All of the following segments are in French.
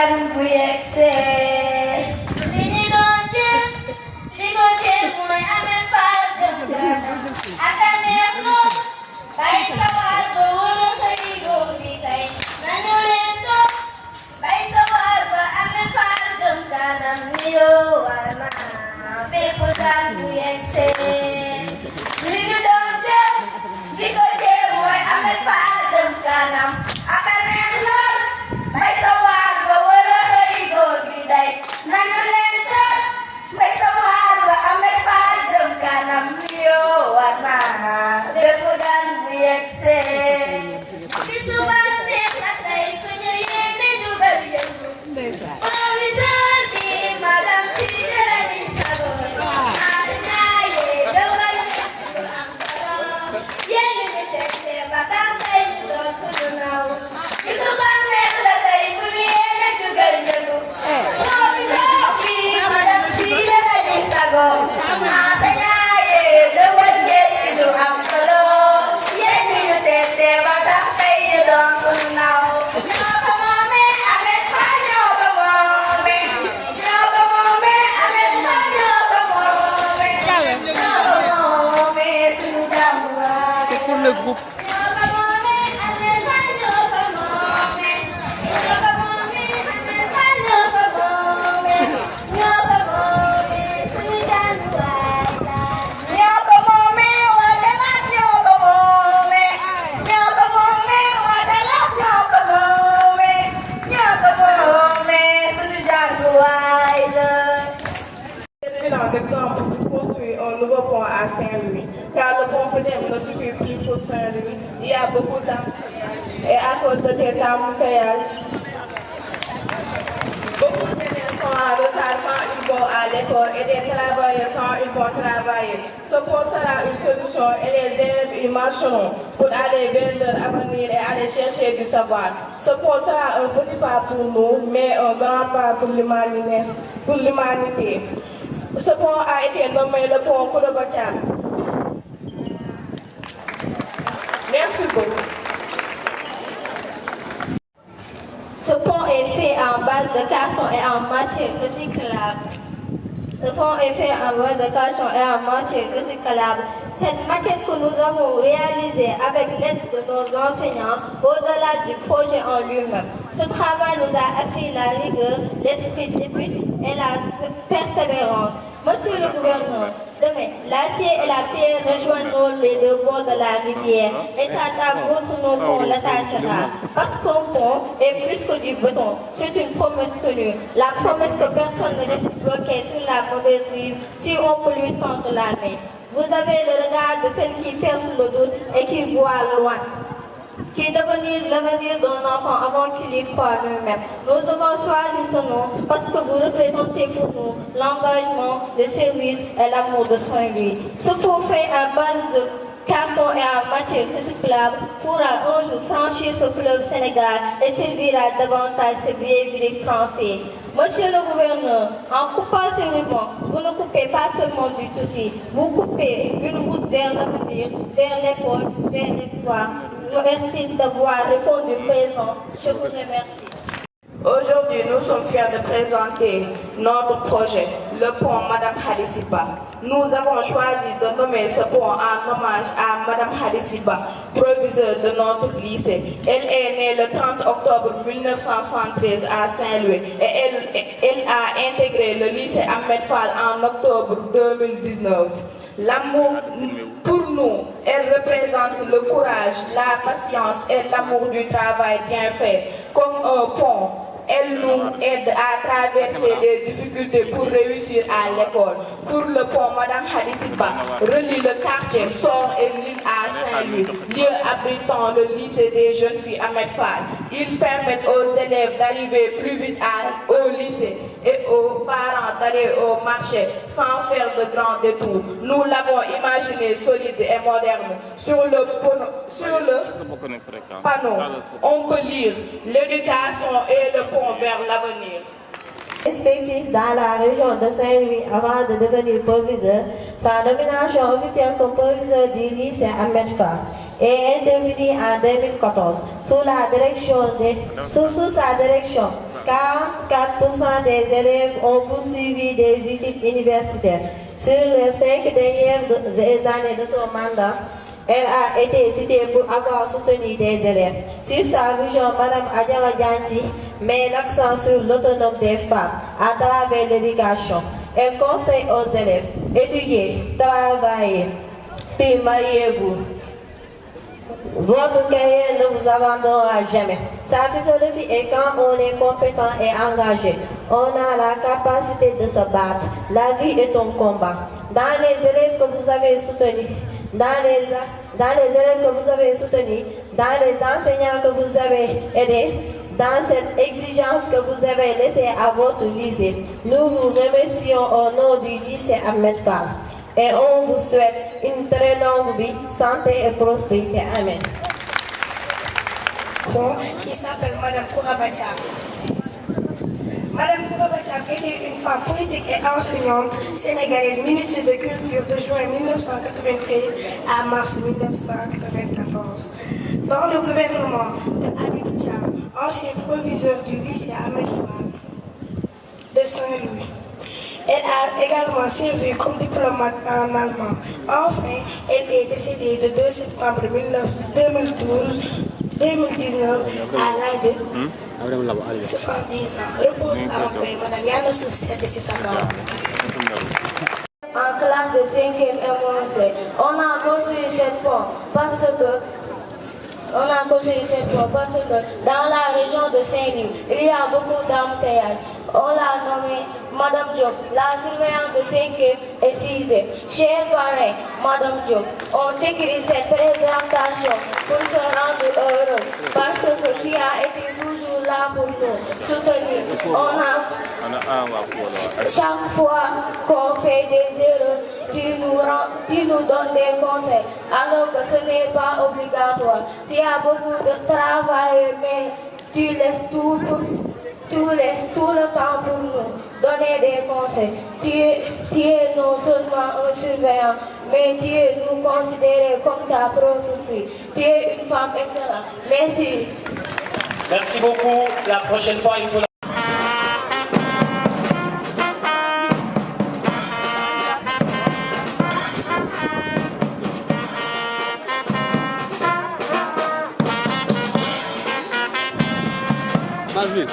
gan bu yegsee li ñu doon jéem di ko jéem mooy amee faal jëm ak a neex lool bay sawar ba wër a xëy góor bi tey nañu leen toog bay sawar ba amee faal jëm kanam ni yoo war naa bépp gan bu yegsee li ñu doon jéem di ko jéem mooy amee faal jëm kanam ak a neex lool bay sawar ba wër a xëy góor bi tey nañu leen toog bay sawar ba amee faal jëm kanam ni yoo war naa bépp gan bu yegsee ci suba neex na tey ku ñu yéene jugal yëngu proviseur bi madame si jërëni sago enseignant yi jëwal lu am solo yéen ñi tete ba tax tey ñu doon ku ñu naw ci suba neex na tey ku ñu yéene jugal yëngu proviseur bi madame si jërëni sago enseignant yi jëwal lu am solo yéen ñi tete ba tax tey ñu doon ku ñu naw ñoo ko moomee Ahmed Fall ñoo ko moomee ñoo ko moomee Ahmed Fall ñoo ko moomee ñoo ko moomee suñu jàmbaar. C'est pour le groupe. ñoo ko moomee Ahmed Fall ñoo ko moomee ñoo ko moomee Ahmed Fall ñoo ko moomee ñoo ko moomee suñu jàmbaar la. ñoo ko moomee wala laaf ñoo ko moomee ñoo ko moomee wala laaf ñoo ko moomee ñoo ko moomee suñu jàmbaar la. Bilan d'exemple pour construire un nouveau pont à Saint-Louis, car le pont Faidherbe ne suffit plus pour Saint-Louis. Il y a beaucoup d'embouteillages et à cause de cet embouteillage, beaucoup d'élèves sont en retard quand ils vont à l'école et des travailleurs quand ils vont travailler. Ce pont sera une solution et les élèves y marcheront pour aller vers leur avenir et aller chercher du savoir. Ce pont sera un petit pas pour nous, mais un grand pas pour l'humanité. Ce pont a été nommé le pont Kourouba Thiam. Merci beaucoup. Ce pont est fait en base de carton et en matière recyclable. Ce pont est fait en base de carton et en matière recyclable. Cette maquette que nous avons réalisée avec l'aide de nos enseignants, au-delà du projet en lui-même. Ce travail nous a appris la rigueur, l'esprit d'étude et la persévérance. Monsieur le gouverneur, demain, l'acier et la pierre rejoindront les deux bords de la rivière et c'est à votre nom qu'on l'attachera. Parce qu'un pont est plus que du béton, c'est une promesse tenue. La promesse que personne ne reste bloqué sur la mauvaise rive si on peut lui tendre la main. Vous avez le regard de celle qui perce le doute et qui voit loin, qui est l'avenir d'un enfant avant qu'il y croie lui-même. Nous avons choisi ce nom parce que vous représentez pour nous l'engagement, le service et l'amour de Saint-Louis. Ce pont fait à base de carton et en matière recyclable pourra un jour franchir ce fleuve Sénégal et servira davantage ces vieilles français. Monsieur le gouverneur, en coupant ce ruban, vous ne coupez pas seulement du tissu, vous coupez une route vers l'avenir, vers l'école, vers l'espoir. Merci d'avoir répondu présent. Je vous remercie. Aujourd'hui, nous sommes fiers de présenter notre projet, le pont Madame Hadisiba. Nous avons choisi de nommer ce pont en hommage à Madame Hadisiba, proviseure de notre lycée. Elle est née le 30 octobre 1973 à Saint-Louis et elle a intégré le lycée Ahmed Fall en octobre 2019. L'amour, pour nous, elle représente le courage, la patience et l'amour du travail bien fait. Comme un pont, elle nous aide à traverser les difficultés pour réussir à l'école. Pour le pont, Madame Hadisiba relie le quartier Sort et l'île à Saint-Louis, lieu abritant le lycée des jeunes filles Ahmed Fall. Ils permettent aux élèves d'arriver plus vite au lycée et aux parents d'aller au marché sans faire de grands détours. Nous l'avons imaginé solide et moderne. Sur le panneau, on peut lire l'éducation et le pont vers l'avenir. Inspectrice dans la région de Saint-Louis avant de devenir proviseur, sa nomination officielle comme proviseur du lycée Ahmed Fall est intervenue en 2014 sous sa direction 44% des élèves ont poursuivi des études universitaires. Sur les 5 dernières années de son mandat, elle a été citée pour avoir soutenu des élèves. Sur sa vision, Mme Adjara Dianti met l'accent sur l'autonomie des femmes à travers l'éducation. Elle conseille aux élèves, étudiez, travaillez, puis mariez-vous. Votre carrière ne vous abandonnera jamais. Sa philosophie est quand on est compétent et engagé, on a la capacité de se battre. La vie est un combat. Dans les élèves que vous avez soutenus, dans les élèves que vous avez soutenus, dans les enseignants que vous avez aidés, dans cette exigence que vous avez laissée à votre lycée, nous vous remercions au nom du lycée Ahmed Fall. Et on vous souhaite une très longue vie, santé et prospérité. Amen. Qui s'appelle Madame Kourabacham. Madame Kourabacham était une femme politique et enseignante sénégalaise, ministre de Culture de juin 1993 à mars 1994. Dans le gouvernement de Habib Thiam, ancien proviseur du lycée Ahmed Fall de Saint-Louis. Elle a également servi comme diplomate en allemand. Enfin, elle est décédée le 2 septembre 2019 à l'âge de 70 ans. Repose en paix, Madame Yana Soufset de Sissakara. En classe de 5e MOC, on a construit cette pont parce que dans la région de Saint-Louis, il y a beaucoup d'embouteillages. On l'a nommée Madame Diop, la surveillante de 5e et 6e. Chers parents, Madame Diop, on écrit cette présentation pour se rendre heureux parce que tu as été toujours là pour nous soutenir. Chaque fois qu'on fait des erreurs, tu nous donnes des conseils alors que ce n'est pas obligatoire. Tu as beaucoup de travail, mais tu laisses tout le temps pour nous donner des conseils. Tu es non seulement un surveillant, mais tu es nous considéré comme ta propre fille. Tu es une femme excellente. Merci. Merci beaucoup. La prochaine fois, il faut... Vas-y.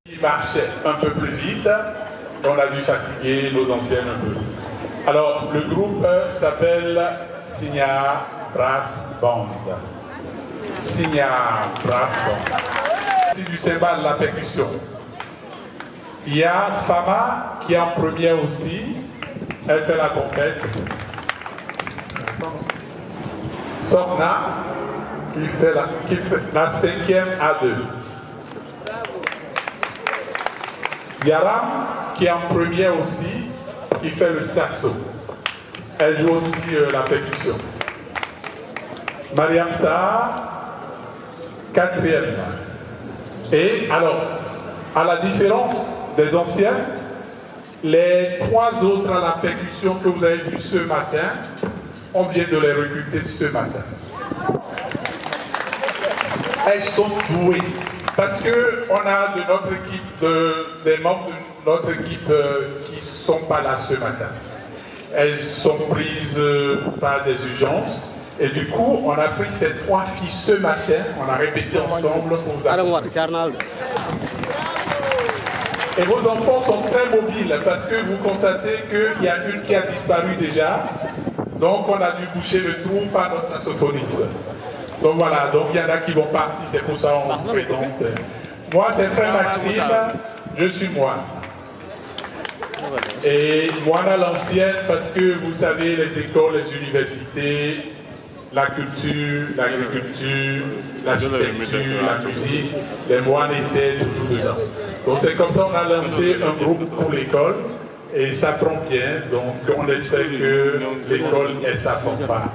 Il marchait un peu plus vite, on a dû fatiguer nos anciennes un peu. Alors, le groupe s'appelle Signa Brass Band. Signa Brass Band. C'est du cymbale, la percussion. Il y a Fama qui est en première aussi. Elle fait la trompette. Sorna qui fait la 5e à 2. Yaram qui est en première aussi, qui fait le saxo. Elle joue aussi la percussion. Mariam Sarr, 4e. Et alors, à la différence des anciens, les 3 autres à la percussion que vous avez vus ce matin, on vient de les recruter ce matin. Elles sont douées. Parce qu'on a de notre équipe, des membres de notre équipe qui ne sont pas là ce matin. Elles sont prises par des urgences. Et du coup, on a pris ces 3 filles ce matin, on a répété ensemble pour vous accompagner. Et vos enfants sont très mobiles parce que vous constatez qu'il y a une qui a disparu déjà. Donc on a dû boucher le trou par notre saxophoniste. Donc voilà, donc il y en a qui vont partir, c'est pour ça qu'on se présente. Moi c'est Frère Maxime, je suis moine. Et moine à l'ancienne parce que vous savez, les écoles, les universités, la culture, l'agriculture, l'architecture, la musique, les moines étaient toujours dedans. Donc c'est comme ça qu'on a lancé un groupe pour l'école et ça prend bien, donc on espère que l'école ait sa fanfare.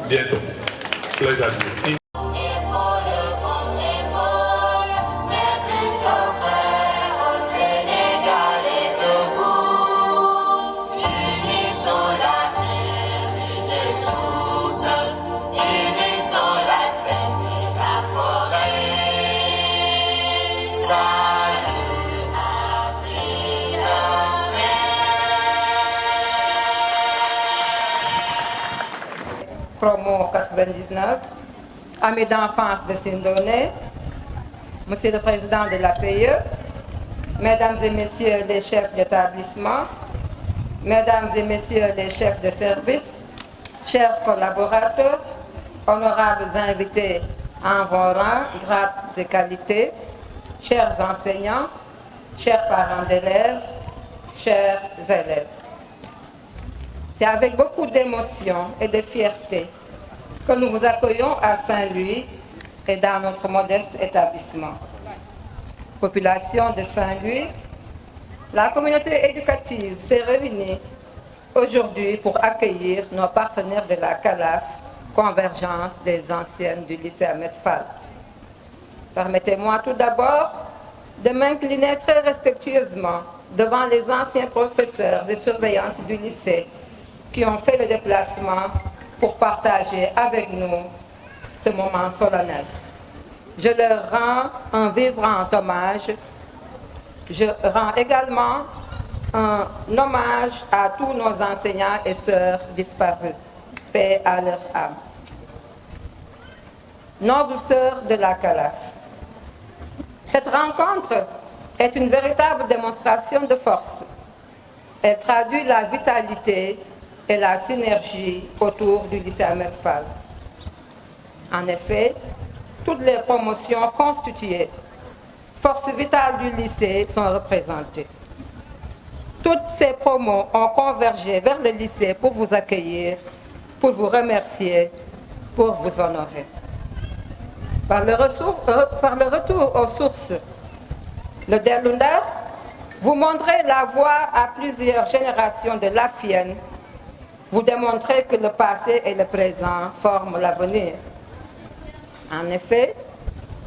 Bientôt. Les amis. Promo 99, amis d'enfance de Sindonais, Monsieur le Président de l'APE, Mesdames et Messieurs les chefs d'établissement, Mesdames et Messieurs les chefs de service, chers collaborateurs, honorables invités en vos rangs, grades et qualités, chers enseignants, chers parents d'élèves, chers élèves. C'est avec beaucoup d'émotion et de fierté que nous vous accueillons à Saint-Louis et dans notre modeste établissement. Population de Saint-Louis, la communauté éducative s'est réunie aujourd'hui pour accueillir nos partenaires de la CALAF, Convergence des anciennes du lycée Ahmed Fall. Permettez-moi tout d'abord de m'incliner très respectueusement devant les anciens professeurs et surveillantes du lycée qui ont fait le déplacement pour partager avec nous ce moment solennel. Je leur rends un vibrant hommage. Je rends également un hommage à tous nos enseignants et sœurs disparus. Paix à leur âme. Nobles sœurs de la CALAF, cette rencontre est une véritable démonstration de force. Elle traduit la vitalité et la synergie autour du lycée Ahmed Fall. En effet, toutes les promotions constituées, forces vitales du lycée, sont représentées. Toutes ces promos ont convergé vers le lycée pour vous accueillir, pour vous remercier, pour vous honorer. Par le retour aux sources, le Derlunder, vous montrez la voie à plusieurs générations de l'Afienne. Vous démontrez que le passé et le présent forment l'avenir. En effet,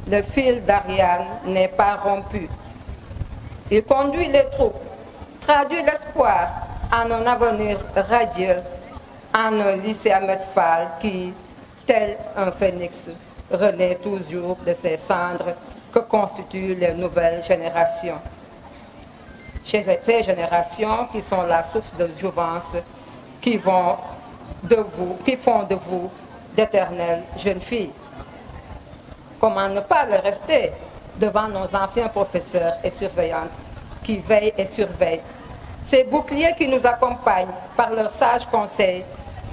le fil d'Ariane n'est pas rompu. Il conduit les troupes, traduit l'espoir en un avenir radieux, en un lycée Ahmed Fall qui, tel un phénix, renaît toujours de ces cendres que constituent les nouvelles générations. Ces générations qui sont la source de jouvence, qui font de vous d'éternelles jeunes filles. Comment ne pas le rester devant nos anciens professeurs et surveillantes qui veillent et surveillent, ces boucliers qui nous accompagnent par leurs sages conseils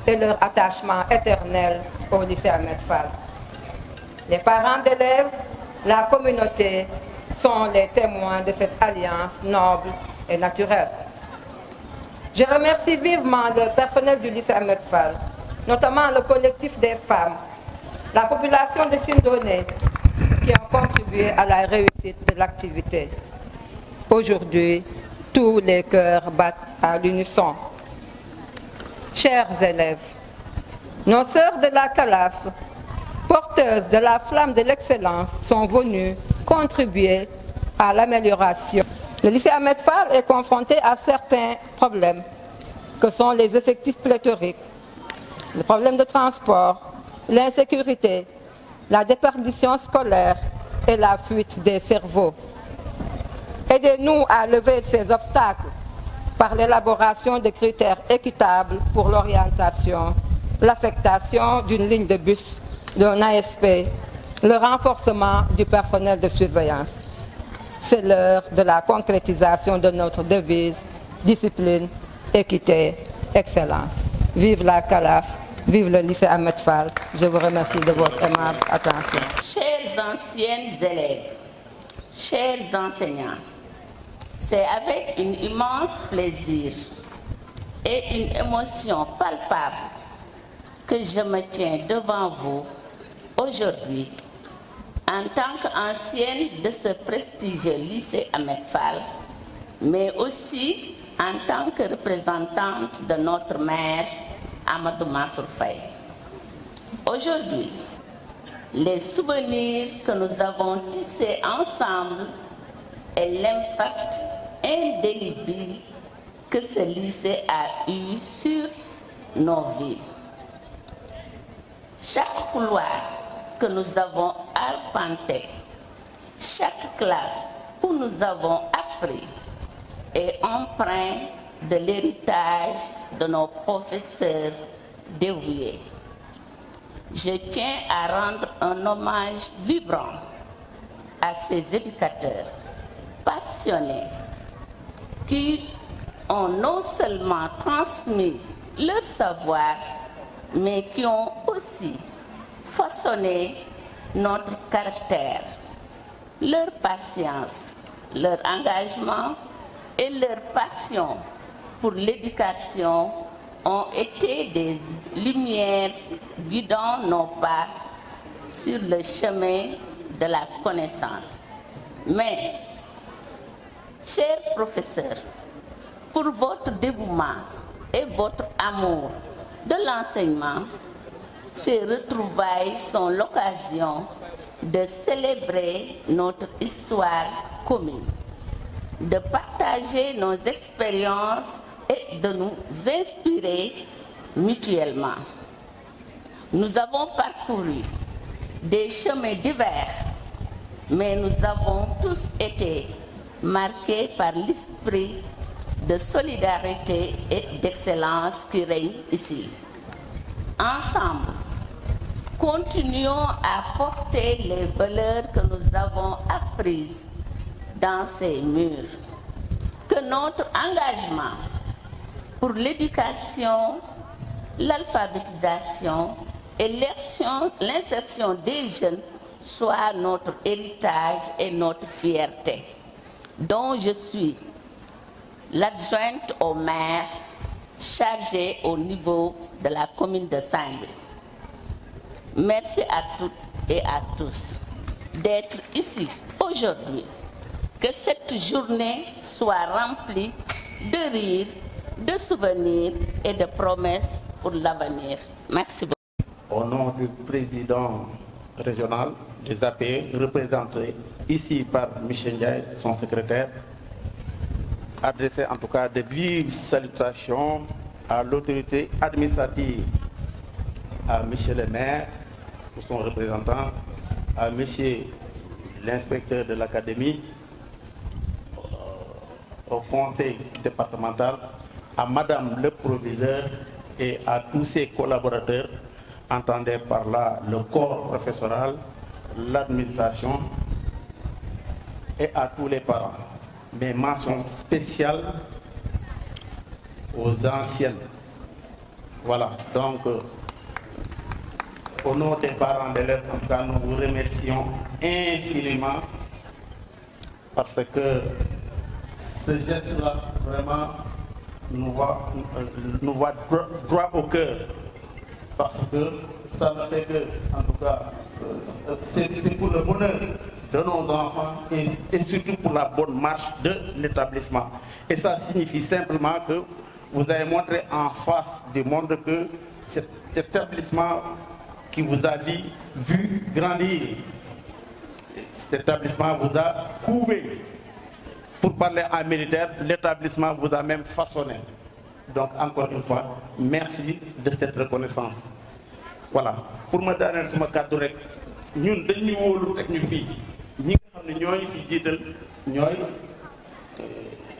et leur attachement éternel au lycée Ahmed Fall. Les parents d'élèves, la communauté sont les témoins de cette alliance noble et naturelle. Je remercie vivement le personnel du lycée Ahmed Fall, notamment le collectif des femmes, la population de Sindonais qui ont contribué à la réussite de l'activité. Aujourd'hui, tous les cœurs battent à l'unisson. chers élèves, nos sœurs de la CALAF, porteuses de la flamme de l'excellence, sont venues contribuer à l'amélioration. Le lycée Ahmed Fall est confronté à certains problèmes, que sont les effectifs pléthoriques, le problème de transport, l'insécurité, la déperdition scolaire et la fuite des cerveaux. Aidez-nous à lever ces obstacles par l'élaboration de critères équitables pour l'orientation, l'affectation d'une ligne de bus, d'un ASP, le renforcement du personnel de surveillance. C'est l'heure de la concrétisation de notre devise, discipline, équité, excellence. Vive la CALAF, vive le lycée Ahmed Fall. Je vous remercie de votre aimable attention. Chers anciennes élèves, chers enseignants, c'est avec un immense plaisir et une émotion palpable que je me tiens devant vous aujourd'hui en tant qu'ancienne de ce prestigieux lycée Ahmed Fall, mais aussi en tant que représentante de notre maire Amadou Mansour Faye. Aujourd'hui, les souvenirs que nous avons tissés ensemble et l'impact indélébile que ce lycée a eu sur nos vies. Chaque couloir que nous avons arpenté, chaque classe où nous avons appris est empreint de l'héritage de nos professeurs dévoués. Je tiens à rendre un hommage vibrant à ces éducateurs passionnés qui ont non seulement transmis leur savoir, mais qui ont aussi façonné notre caractère. Leur patience, leur engagement et leur passion pour l'éducation ont été des lumières guidant nos pas sur le chemin de la connaissance. Mais, chers professeurs, pour votre dévouement et votre amour de l'enseignement, ces retrouvailles sont l'occasion de célébrer notre histoire commune, de partager nos expériences et de nous inspirer mutuellement. Nous avons parcouru des chemins divers, mais nous avons tous été marqués par l'esprit de solidarité et d'excellence qui règne ici. Ensemble, continuons à porter les valeurs que nous avons apprises dans ces murs. Que notre engagement pour l'éducation, l'alphabétisation et l'insertion des jeunes soit notre héritage et notre fierté, dont je suis l'adjointe au maire chargée au niveau de la commune de Saint-Louis. Merci à toutes et à tous d'être ici aujourd'hui. Que cette journée soit remplie de rires, de souvenirs et de promesses pour l'avenir. Merci beaucoup. Au nom du président régional des APE, représenté ici par Michel Ndiaye, son secrétaire, adresser en tout cas de vives salutations à l'autorité administrative, à M. le maire, pour son représentant, à M. l'inspecteur de l'académie, au conseil départemental, à Madame le proviseur et à tous ses collaborateurs, entendez par là le corps professoral, l'administration et à tous les parents. Mes mentions spéciales aux anciennes. Voilà, donc au nom des parents d'élèves, en tout cas, nous vous remercions infiniment parce que ce geste-là, vraiment, nous va droit au cœur. Parce que ça ne fait que, en tout cas, c'est pour le bonheur de nos enfants et surtout pour la bonne marche de l'établissement. Et ça signifie simplement que vous avez montré en face du monde que cet établissement qui vous a vu grandir, cet établissement vous a couvé. Pour parler en militaire, l'établissement vous a même façonné. Donc encore une fois, merci de cette reconnaissance. Voilà. Pour me donner ce cadre, nous devons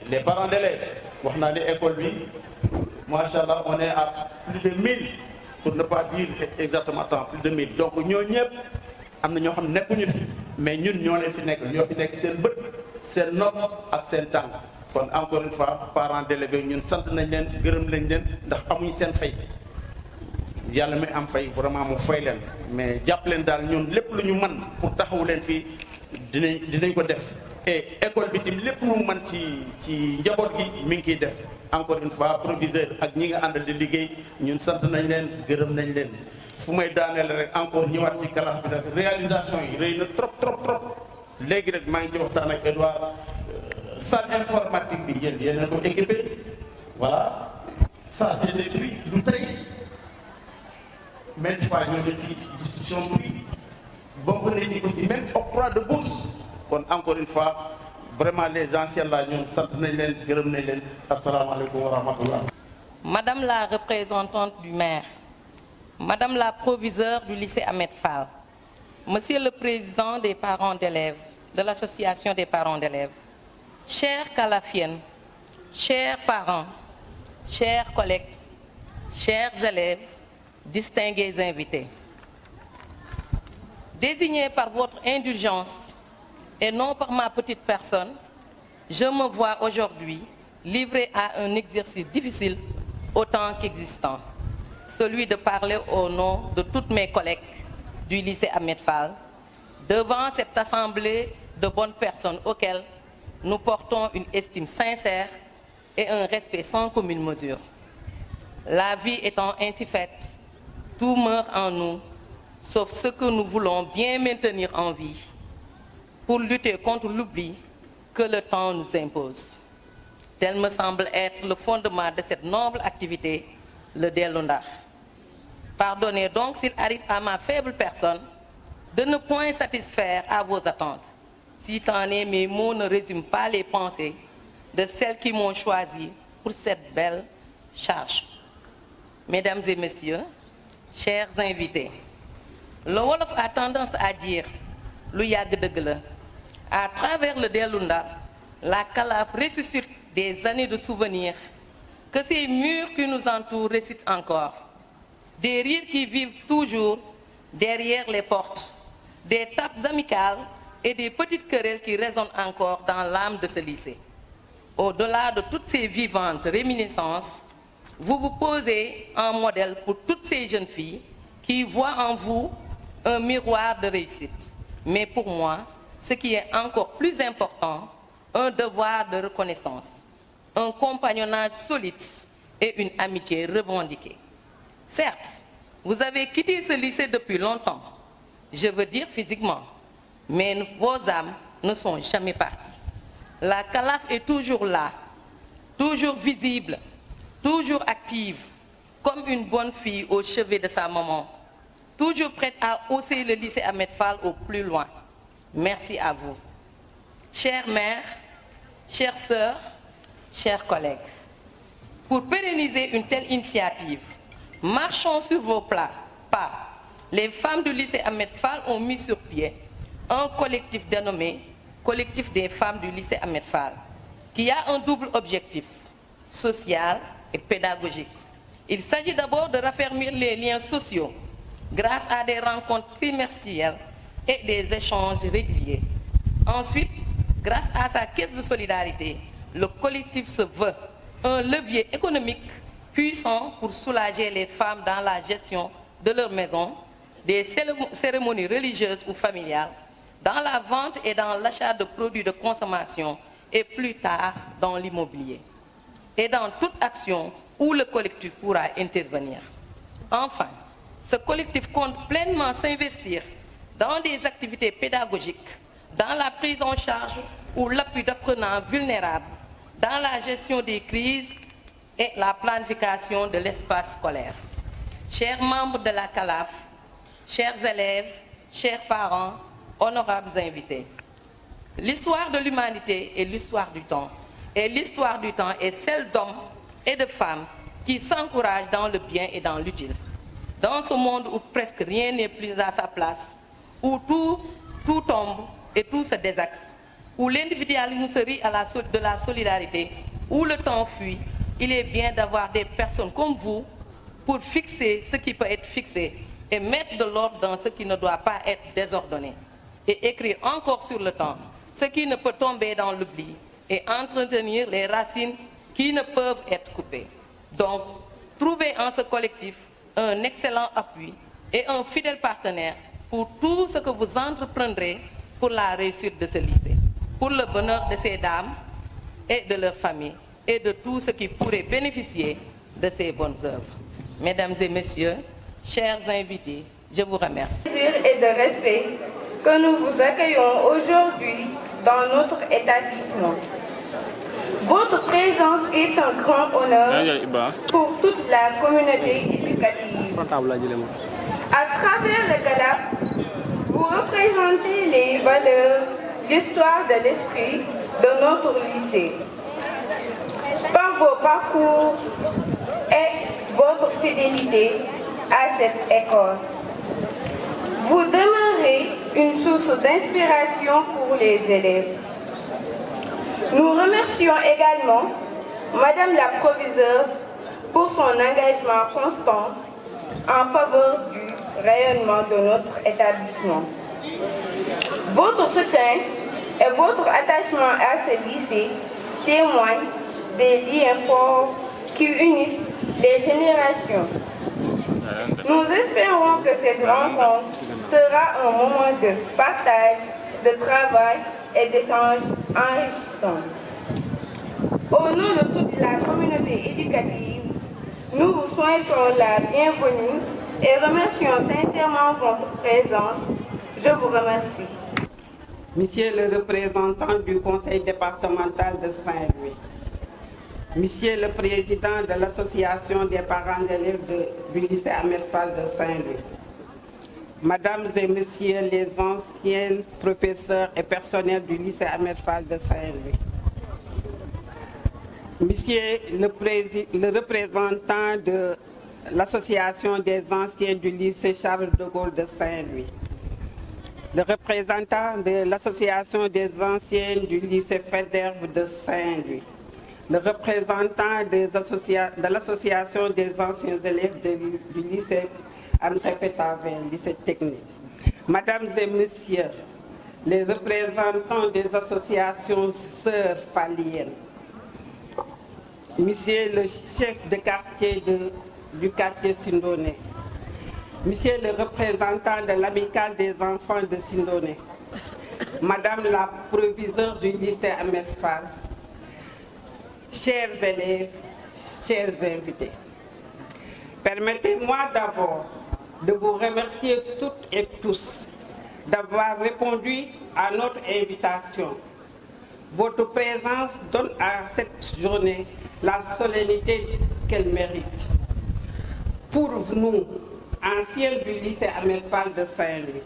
les parents d'élèves, on a l'école, machallah, on est à plus de 1000, pour ne pas dire exactement tant, plus de 1000. Donc nous sommes mais nous c'est notre accent. Encore une fois, parents d'élèves, nous sommes nañ leen gërëm lañ leen ndax amuñ seen fay yàlla mi am fay vraiment mu fay leen mais jàpp leen daal ñun lépp lu ñu mën pour taxawu leen fii dinañ ko def et école bi tim lépp lu mën ci njaboot gi mi ngi kiy def encore une fois proviseur ak ñi nga àndal di liggéey ñun sant nañ leen gërëm nañ leen fu may daaneel rek encore ñëwaat ci classe bi nag réalisation yi rëy na trop léegi rek maa ngi ci waxtaan ak Edouard salle informatique bi yéen a ko équipé voilà ça c'est des prix du tey même fois ñoo ngi ci discussion bi bokk na ci aussi même octroi de bourse kon encore une fois vraiment les anciens là ñoom sant nañ leen gërëm nañ leen asalaamaaleykum wa rahmatullah. Madame la représentante du maire, Madame la proviseure du lycée Ahmed Fall, Monsieur le président des parents d'élèves, de l'association des parents d'élèves, chers Calafiennes, chers parents, chers collègues, chers élèves, distingués invités. Désignés par votre indulgence et non par ma petite personne, je me vois aujourd'hui livré à un exercice difficile autant qu'existant, celui de parler au nom de toutes mes collègues du lycée Ahmed Fall, devant cette assemblée de bonnes personnes auxquelles nous portons une estime sincère et un respect sans commune mesure. La vie étant ainsi faite, tout meurt en nous, sauf ce que nous voulons bien maintenir en vie, pour lutter contre l'oubli que le temps nous impose. Tel me semble être le fondement de cette noble activité, le Delundar. Pardonnez donc s'il arrive à ma faible personne de ne point satisfaire à vos attentes, si tant est mes mots ne résument pas les pensées de celles qui m'ont choisi pour cette belle charge. Mesdames et messieurs, chers invités, le Wolof a tendance à dire lu yàgg dëgg la. À travers le Delunda, la Calaf ressuscite des années de souvenirs que ces murs qui nous entourent récitent encore. Des rires qui vivent toujours derrière les portes, des tapes amicales et des petites querelles qui résonnent encore dans l'âme de ce lycée. Au-delà de toutes ces vivantes réminiscences, vous vous posez un modèle pour toutes ces jeunes filles qui voient en vous un miroir de réussite. Mais pour moi, ce qui est encore plus important, un devoir de reconnaissance, un compagnonnage solide et une amitié revendiquée. Certes, vous avez quitté ce lycée depuis longtemps, je veux dire physiquement, mais vos âmes ne sont jamais parties. La Calaf est toujours là, toujours visible, toujours active, comme une bonne fille au chevet de sa maman, toujours prête à hausser le lycée Ahmed Fall au plus loin. Merci à vous. Chères mères, chères sœurs, chers collègues, pour pérenniser une telle initiative, marchons sur vos pas. Les femmes du lycée Ahmed Fall ont mis sur pied un collectif dénommé Collectif des femmes du lycée Ahmed Fall, qui a un double objectif, social et pédagogique. Il s'agit d'abord de raffermir les liens sociaux grâce à des rencontres trimestrielles et des échanges réguliers. Ensuite, grâce à sa caisse de solidarité, le collectif se veut un levier économique puissant pour soulager les femmes dans la gestion de leur maison, des cérémonies religieuses ou familiales, dans la vente et dans l'achat de produits de consommation et plus tard dans l'immobilier. Et dans toute action où le collectif pourra intervenir. Enfin, ce collectif compte pleinement s'investir dans des activités pédagogiques, dans la prise en charge ou l'appui d'apprenants vulnérables, dans la gestion des crises et la planification de l'espace scolaire. Chers membres de la CALAF, chers élèves, chers parents, honorables invités, l'histoire de l'humanité est l'histoire du temps. Et l'histoire du temps est celle d'hommes et de femmes qui s'encouragent dans le bien et dans l'utile. Dans ce monde où presque rien n'est plus à sa place, où tout tombe et tout se désaxe, où l'individualisme se rie de la solidarité, où le temps fuit, il est bien d'avoir des personnes comme vous pour fixer ce qui peut être fixé et mettre de l'ordre dans ce qui ne doit pas être désordonné, et écrire encore sur le temps ce qui ne peut tomber dans l'oubli et entretenir les racines qui ne peuvent être coupées. Donc, trouvez en ce collectif un excellent appui et un fidèle partenaire pour tout ce que vous entreprendrez pour la réussite de ce lycée, pour le bonheur de ces dames et de leurs familles et de tous ceux qui pourraient bénéficier de ces bonnes œuvres. Mesdames et messieurs, chers invités, je vous remercie. Et de respect que nous vous accueillons aujourd'hui dans notre établissement. Votre présence est un grand honneur pour toute la communauté éducative. À travers le CALAF, vous représentez les valeurs, l'histoire de l'esprit de notre lycée. Par vos parcours et votre fidélité à cette école, vous demeurez une source d'inspiration pour les élèves. Nous remercions également Madame la Proviseure pour son engagement constant en faveur du rayonnement de notre établissement. Votre soutien et votre attachement à ce lycée témoignent des liens forts qui unissent les générations. Nous espérons que cette rencontre sera un moment de partage, de travail et d'échanges enrichissants. Au nom de toute la communauté éducative, nous vous souhaitons la bienvenue et remercions sincèrement votre présence. Je vous remercie. Monsieur le représentant du conseil départemental de Saint-Louis, Monsieur le président de l'association des parents d'élèves du lycée Ahmed Fall de Saint-Louis, Mesdames et Messieurs les anciens professeurs et personnels du lycée Ahmed Fall de Saint-Louis, Monsieur le représentant de l'association des anciens du lycée Charles de Gaulle de Saint-Louis, le représentant de l'association des anciens du lycée Faidherbe de Saint-Louis, le représentant de l'association des anciens élèves du lycée André Pétavin, lycée technique, Mesdames et Messieurs, les représentants des associations sœurs Faliennes, Monsieur le chef de quartier du quartier Sindoné, Monsieur le représentant de l'amicale des enfants de Sindoné, Madame la proviseure du lycée Ahmed Fall, chers élèves, chers invités, permettez-moi d'abord de vous remercier toutes et tous d'avoir répondu à notre invitation. Votre présence donne à cette journée la solennité qu'elle mérite. Pour nous, anciens du lycée Ahmed Fall de Saint-Louis,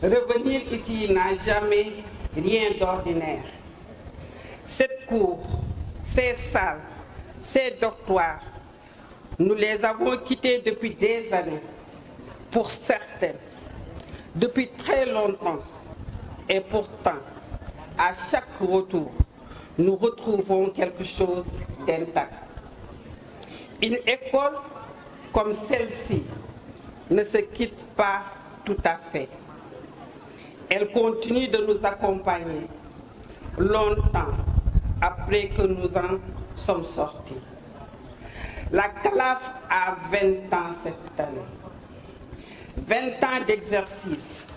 revenir ici n'a jamais rien d'ordinaire. Cette cour, ces salles, ces dortoirs, nous les avons quittés depuis des années, pour certains, depuis très longtemps. Et pourtant, à chaque retour, nous retrouvons quelque chose d'intact. Une école comme celle-ci ne se quitte pas tout à fait. Elle continue de nous accompagner longtemps après que nous en sommes sortis. La CALAF a 20 ans cette année. 20 ans d'exercice,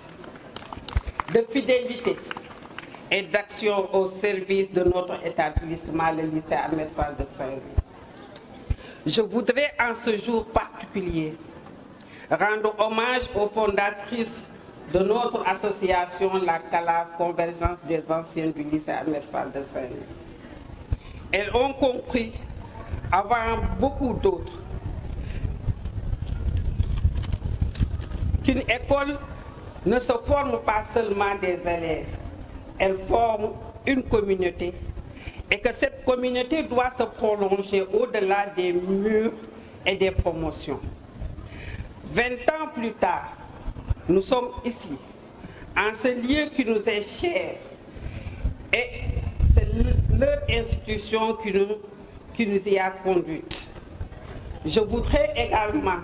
de fidélité et d'action au service de notre établissement, le lycée Ahmed Fall de Saint-Louis. Je voudrais en ce jour particulier rendre hommage aux fondatrices de notre association, la CALAF, Convergence des anciens du lycée Ahmed Fall de Saint-Louis. Elles ont compris avant beaucoup d'autres, qu'une école ne se forme pas seulement des élèves, elle forme une communauté et que cette communauté doit se prolonger au-delà des murs et des promotions. 20 ans plus tard, nous sommes ici, en ce lieu qui nous est cher, et c'est leur institution qui nous y a conduites. Je voudrais également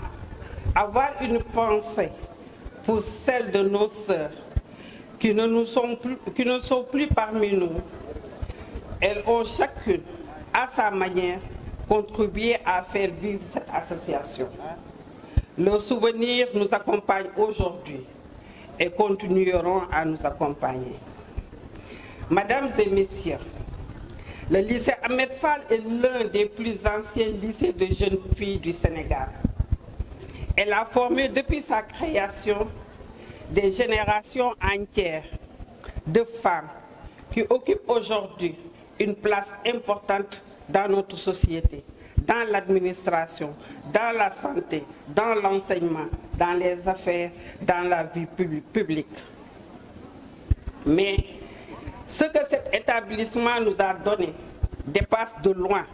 avoir une pensée pour celles de nos sœurs qui ne sont plus parmi nous. Elles ont chacune, à sa manière, contribué à faire vivre cette association. Leurs souvenirs nous accompagnent aujourd'hui et continueront à nous accompagner. Mesdames et messieurs, le lycée Ahmed Fall est l'un des plus anciens lycées de jeunes filles du Sénégal. Elle a formé depuis sa création des générations entières de femmes qui occupent aujourd'hui une place importante dans notre société, dans l'administration, dans la santé, dans l'enseignement, dans les affaires, dans la vie publique. Mais ce que cet établissement nous a donné dépasse de loin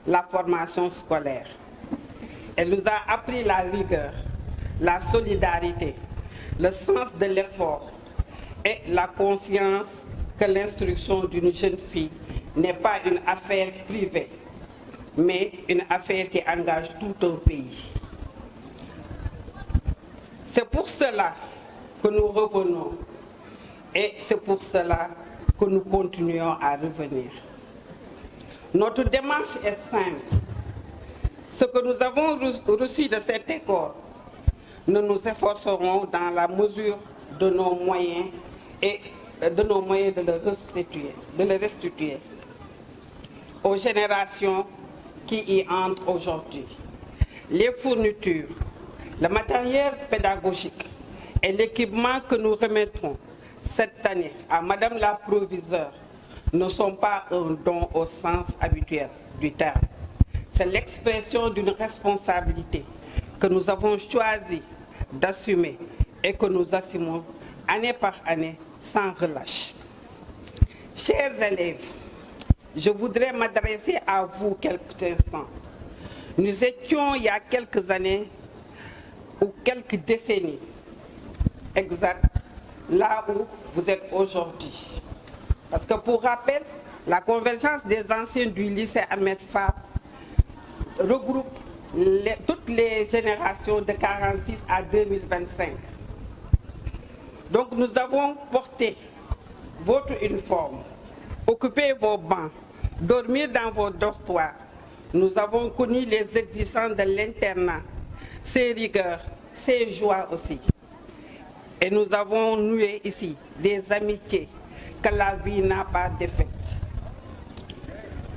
la formation scolaire. Elle nous a appris la rigueur, la solidarité, le sens de l'effort et la conscience que l'instruction d'une jeune fille n'est pas une affaire privée, mais une affaire qui engage tout un pays. C'est pour cela que nous revenons et c'est pour cela que nous continuons à revenir. Notre démarche est simple. Ce que nous avons reçu de cette école, nous nous efforcerons dans la mesure de nos moyens et de le restituer aux générations qui y entrent aujourd'hui. Les fournitures, le matériel pédagogique et l'équipement que nous remettrons cette année à Madame la Proviseure ne sont pas un don au sens habituel du terme. C'est l'expression d'une responsabilité que nous avons choisi d'assumer et que nous assumons année par année sans relâche. Chers élèves, je voudrais m'adresser à vous quelques instants. Nous étions il y a quelques années ou quelques décennies exact là où vous êtes aujourd'hui. Parce que pour rappel, la convergence des anciens du lycée Ahmed Fall regroupe toutes les générations de 46 à 2025. Donc nous avons porté votre uniforme, occupé vos bancs, dormi dans vos dortoirs. Nous avons connu les exigences de l'internat, ses rigueurs, ses joies aussi. Et nous avons noué ici des amitiés que la vie n'a pas défaites.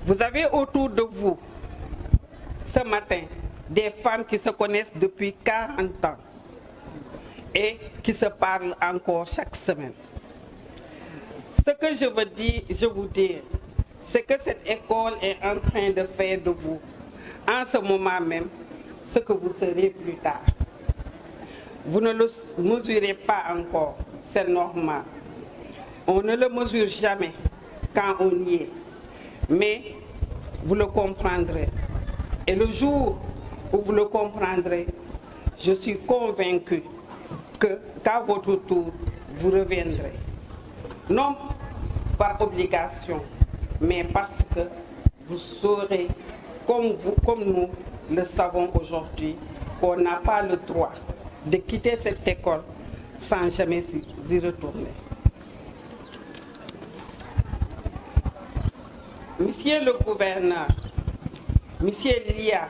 Vous avez autour de vous, ce matin, des femmes qui se connaissent depuis 40 ans et qui se parlent encore chaque semaine. Ce que je vous dis, c'est que cette école est en train de faire de vous, en ce moment même, ce que vous serez plus tard. Vous ne le mesurez pas encore, c'est normal. On ne le mesure jamais quand on y est, mais vous le comprendrez. Et le jour où vous le comprendrez, je suis convaincu qu'à votre tour, vous reviendrez. Non par obligation, mais parce que vous saurez, comme nous le savons aujourd'hui, qu'on n'a pas le droit de quitter cette école sans jamais y retourner. Monsieur le gouverneur, Monsieur Lia,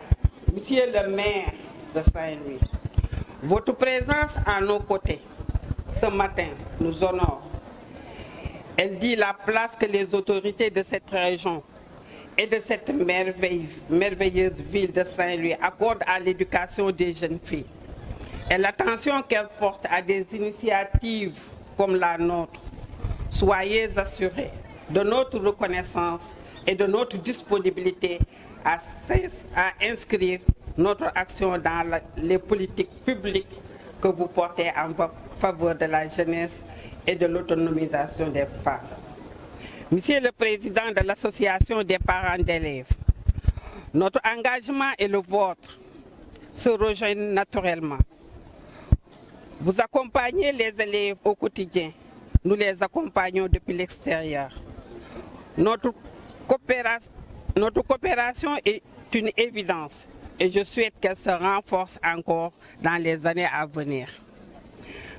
Monsieur le maire de Saint-Louis, votre présence à nos côtés ce matin nous honore. Elle dit la place que les autorités de cette région et de cette merveilleuse ville de Saint-Louis accordent à l'éducation des jeunes filles et l'attention qu'elle porte à des initiatives comme la nôtre. Soyez assurés de notre reconnaissance et de notre disponibilité à inscrire notre action dans les politiques publiques que vous portez en faveur de la jeunesse et de l'autonomisation des femmes. Monsieur le Président de l'Association des parents d'élèves, notre engagement et le vôtre se rejoignent naturellement. Vous accompagnez les élèves au quotidien, nous les accompagnons depuis l'extérieur. Notre coopération est une évidence et je souhaite qu'elle se renforce encore dans les années à venir.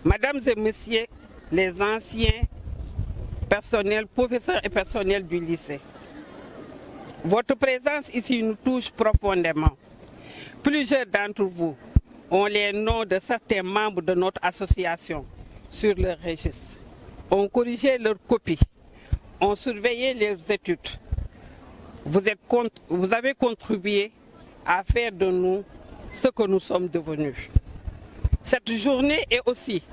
Mesdames et messieurs les anciens personnels, professeurs et personnels du lycée, votre présence ici nous touche profondément. Plusieurs d'entre vous ont les noms de certains membres de notre association sur leur registre, ont corrigé leurs copies, ont surveillé leurs études. Vous avez contribué à faire de nous ce que nous sommes devenus. Cette journée est aussi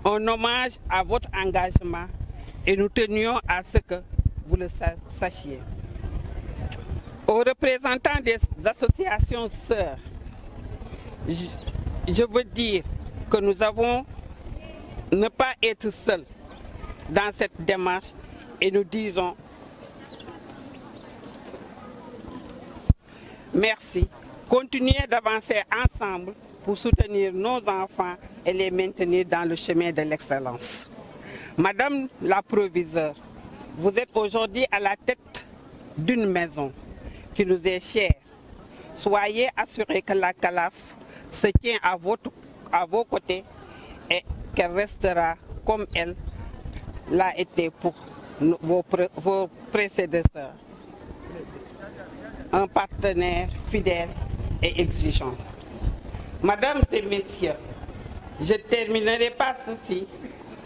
un hommage à votre engagement et nous tenions à ce que vous le sachiez. Aux représentants des associations sœurs, je veux dire que nous avons ne pas être seuls dans cette démarche et nous disons merci. Continuez d'avancer ensemble pour soutenir nos enfants et les maintenir dans le chemin de l'excellence. Madame la proviseure, vous êtes aujourd'hui à la tête d'une maison qui nous est chère. Soyez assurés que la CALAF se tient à vos côtés et qu'elle restera comme elle l'a été pour vos prédécesseurs. Un partenaire fidèle et exigeant. Mesdames et messieurs, je terminerai par ceci.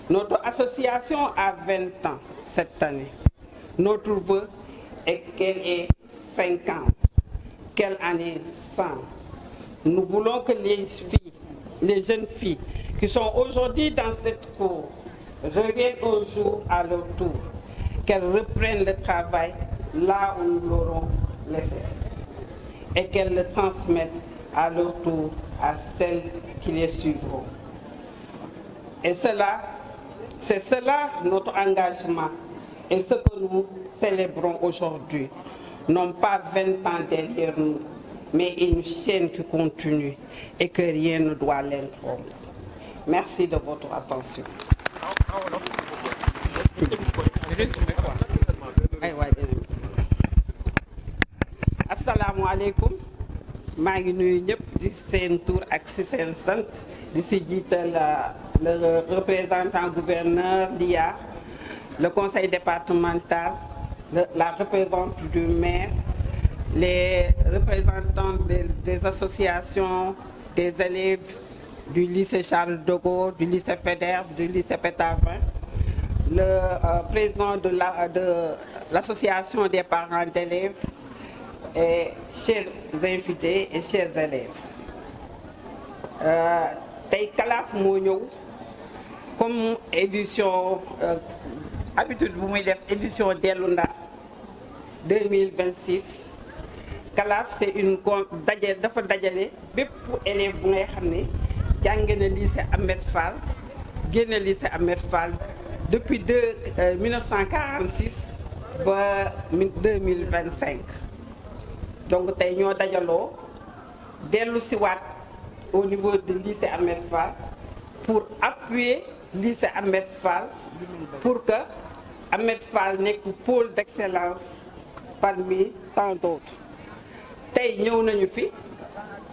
Notre association a 20 ans cette année. Notre vœu est qu'elle ait 5 ans. Quelle année 100. Nous voulons que les jeunes filles qui sont aujourd'hui dans cette cour reviennent un jour à leur tour, qu'elles reprennent le travail là où nous l'aurons laissé et qu'elles le transmettent à leur tour à celles qui les suivront. Et c'est cela notre engagement et ce que nous célébrons aujourd'hui. Non pas 20 ans derrière nous, mais une chaîne qui continue et que rien ne doit l'interrompre. Merci de votre attention. Assalamu alaikum. maa ngi nuyu ñëpp di seen tur ak ci seen sant di ci jiital le représentant gouverneur l'IA, le conseil départemental, la représentante du maire, les représentants des associations des élèves du lycée Charles de Gaulle, du lycée Faidherbe, du lycée Pétavin, le président de l'association des parents d'élèves, et chers invités et chers élèves. Tey CALAF moo ñëw comme édition habitude bu muy def édition dellu Ndar 2026. CALAF c'est une dafa dajale bépp élève bu ngay xam ne jàng na lycée Ahmed Fall génn lycée Ahmed Fall depuis 1946 ba 2025. Donc tey ñoo dajaloo dellu si waat au niveau du lycée Ahmed Fall pour appuyer lycée Ahmed Fall pour que Ahmed Fall nekk pôle d'excellence parmi tant d'autres. Tey ñëw nañu fi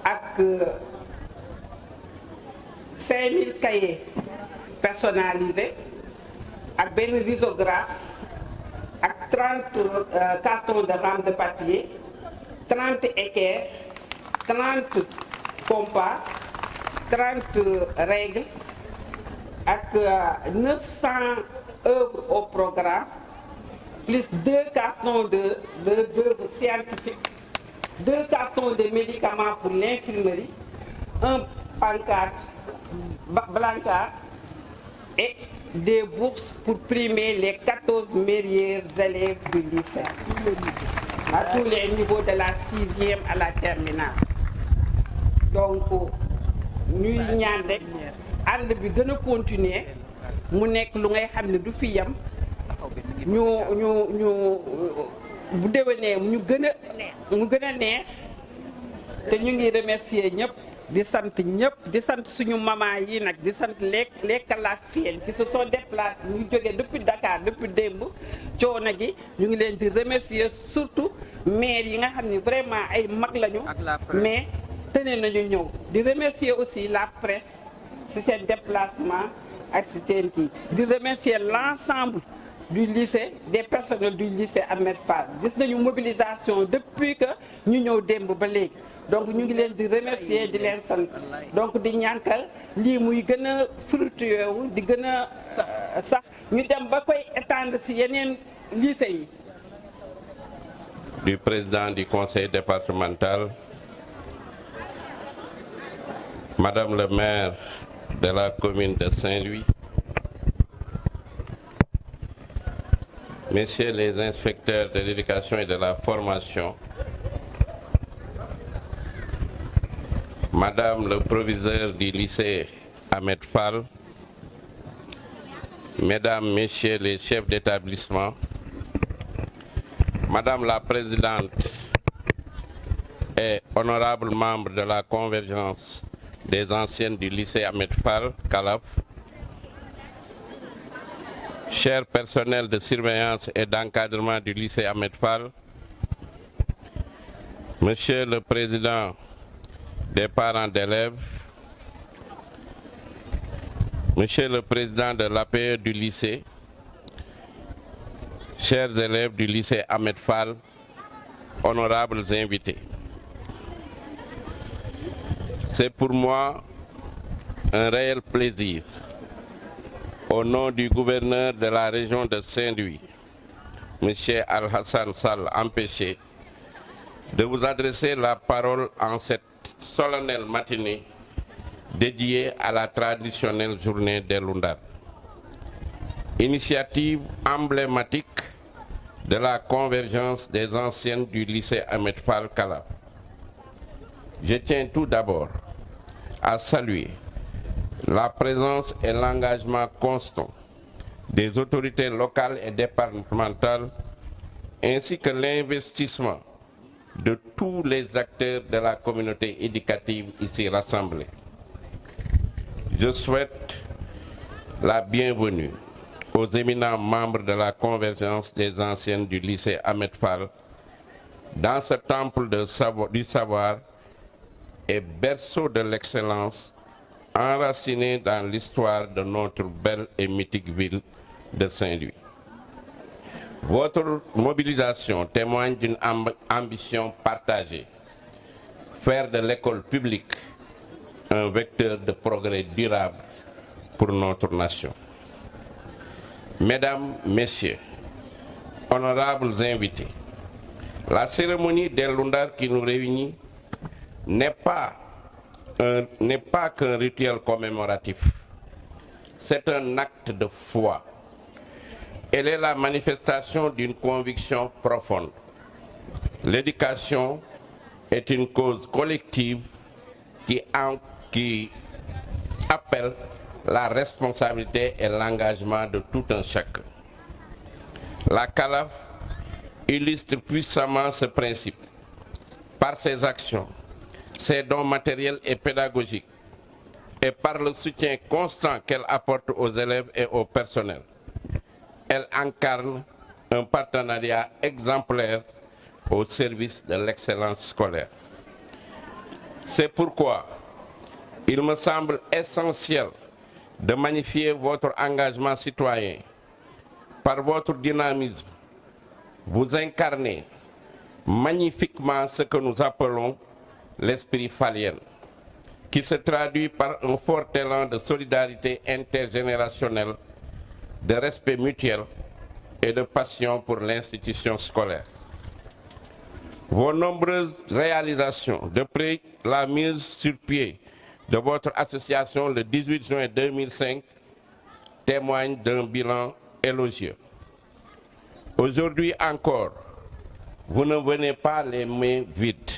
ak 5000 cahiers personnalisés ak benn risographe ak 30 cartons de rame de papier, 30 équerres, 30 compas, 30 règles avec 900 œuvres au programme, plus 2 cartons d'œuvres scientifiques, 2 cartons de médicaments pour l'infirmerie, un pancarte blancard et des bourses pour primer les 14 meilleurs élèves du lycée. à tous les niveaux de la 6e à la terminale. Donc ñuy ñaan rek ànd bi gën a continuer mu nekk lu ngay xam ne du fi yam ñu bu déwénee mu gën a neex te ñu ngi remercier ñëpp di sant ñëpp di sant suñu maman yi nag di sant les Calafiennes qui se sont déplacés ñu jógee depuis Dakar depuis démb coono gi ñu ngi leen di remercier surtout maire yi nga xam ne vraiment ay mag lañu mais tene nañu ñëw di remercier aussi la presse ci seen déplacement ak ci seen kii di remercier l'ensemble du lycée des personnels du lycée Ahmed Fall gis nañu mobilisation depuis que ñu ñëw démb ba léegi donc ñu ngi leen di remercier di leen sant donc di ñànkal lii muy gën a fructueux wu di gën a sax ñu dem ba koy étendre ci yeneen lycée yi. Du président du conseil départemental, Madame le maire de la commune de Saint-Louis, Messieurs les inspecteurs de l'éducation et de la formation, Madame le proviseur du lycée Ahmed Fall, Mesdames, Messieurs les chefs d'établissement, Madame la présidente et honorables membres de la convergence des anciennes du lycée Ahmed Fall, Calaf, chers personnels de surveillance et d'encadrement du lycée Ahmed Fall, Monsieur le Président des parents d'élèves, Monsieur le Président de l'APE du lycée, chers élèves du lycée Ahmed Fall, honorables invités. C'est pour moi un réel plaisir, au nom du gouverneur de la région de Saint-Louis, M. Al-Hassan Sall empêché, de vous adresser la parole en cette solennelle matinée dédiée à la traditionnelle journée des Lundar. Initiative emblématique de la convergence des anciennes du lycée Ahmed Fall Calaf. Je tiens tout d'abord à saluer la présence et l'engagement constant des autorités locales et départementales, ainsi que l'investissement de tous les acteurs de la communauté éducative ici rassemblés. Je souhaite la bienvenue aux éminents membres de la convergence des anciennes du lycée Ahmed Fall dans ce temple du savoir et berceau de l'excellence enraciné dans l'histoire de notre belle et mythique ville de Saint-Louis. Votre mobilisation témoigne d'une ambition partagée, faire de l'école publique un vecteur de progrès durable pour notre nation. Mesdames, Messieurs, honorables invités, la cérémonie des Lundar qui nous réunit n'est pas qu'un rituel commémoratif, c'est un acte de foi. Elle est la manifestation d'une conviction profonde. L'éducation est une cause collective qui appelle la responsabilité et l'engagement de tout un chacun. La Calaf illustre puissamment ce principe par ses actions, ses dons matériels et pédagogiques et par le soutien constant qu'elle apporte aux élèves et au personnel. Elle incarne un partenariat exemplaire au service de l'excellence scolaire. C'est pourquoi il me semble essentiel de magnifier votre engagement citoyen. Par votre dynamisme, vous incarnez magnifiquement ce que nous appelons l'esprit fallien, qui se traduit par un fort élan de solidarité intergénérationnelle, de respect mutuel et de passion pour l'institution scolaire. Vos nombreuses réalisations, depuis la mise sur pied de votre association le 18 juin 2005, témoignent d'un bilan élogieux. Aujourd'hui encore, vous ne venez pas les mains vides.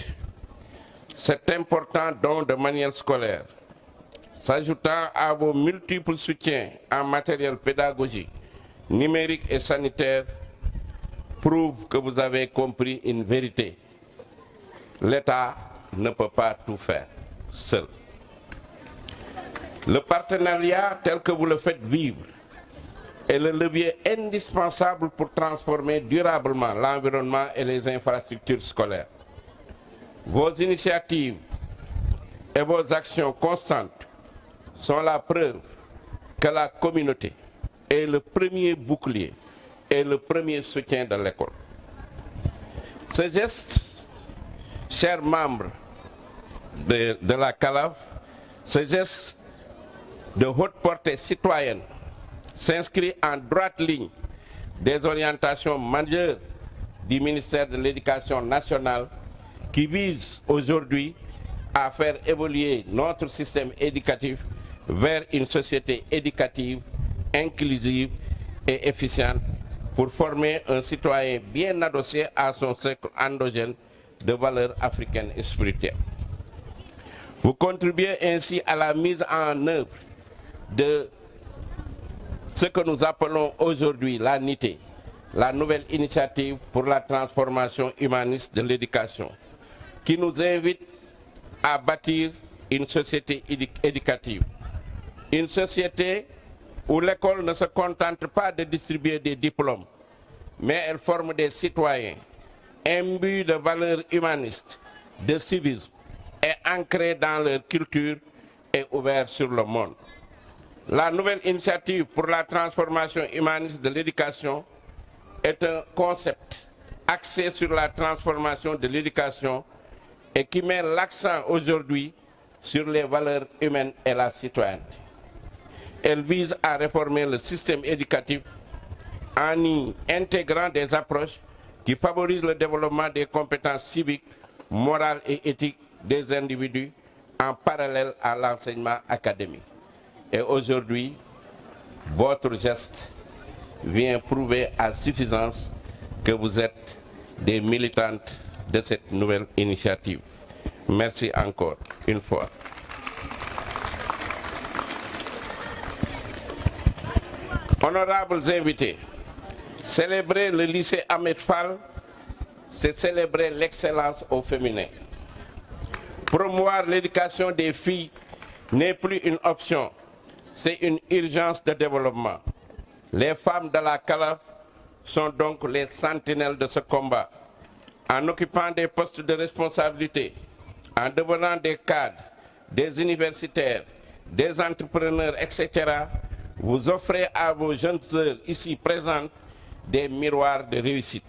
Cet important don de manuel scolaire, s'ajoutant à vos multiples soutiens en matériel pédagogique, numérique et sanitaire, prouve que vous avez compris une vérité. L'État ne peut pas tout faire seul. Le partenariat tel que vous le faites vivre est le levier indispensable pour transformer durablement l'environnement et les infrastructures scolaires. Vos initiatives et vos actions constantes sont la preuve que la communauté est le premier bouclier et le premier soutien de l'école. Ce geste, chers membres de la CALAF, ce geste de haute portée citoyenne s'inscrit en droite ligne des orientations majeures du ministère de l'Éducation nationale qui vise aujourd'hui à faire évoluer notre système éducatif vers une société éducative, inclusive et efficiente pour former un citoyen bien adossé à son cercle endogène de valeurs africaines et spirituelles. Vous contribuez ainsi à la mise en œuvre de ce que nous appelons aujourd'hui la NITE, la nouvelle initiative pour la transformation humaniste de l'éducation, qui nous invite à bâtir une société éducative. Une société où l'école ne se contente pas de distribuer des diplômes, mais elle forme des citoyens imbus de valeurs humanistes, de civisme, et ancrés dans leur culture et ouverts sur le monde. La nouvelle initiative pour la transformation humaniste de l'éducation est un concept axé sur la transformation de l'éducation et qui met l'accent aujourd'hui sur les valeurs humaines et la citoyenneté. Elle vise à réformer le système éducatif en y intégrant des approches qui favorisent le développement des compétences civiques, morales et éthiques des individus en parallèle à l'enseignement académique. Et aujourd'hui, votre geste vient prouver à suffisance que vous êtes des militantes de cette nouvelle initiative. Merci encore une fois. Honorables invités, célébrer le lycée Ahmed Fall, c'est célébrer l'excellence au féminin. Promouvoir l'éducation des filles n'est plus une option, c'est une urgence de développement. Les femmes de la CALAF sont donc les sentinelles de ce combat. En occupant des postes de responsabilité, en devenant des cadres, des universitaires, des entrepreneurs, etc., vous offrez à vos jeunes sœurs ici présentes des miroirs de réussite.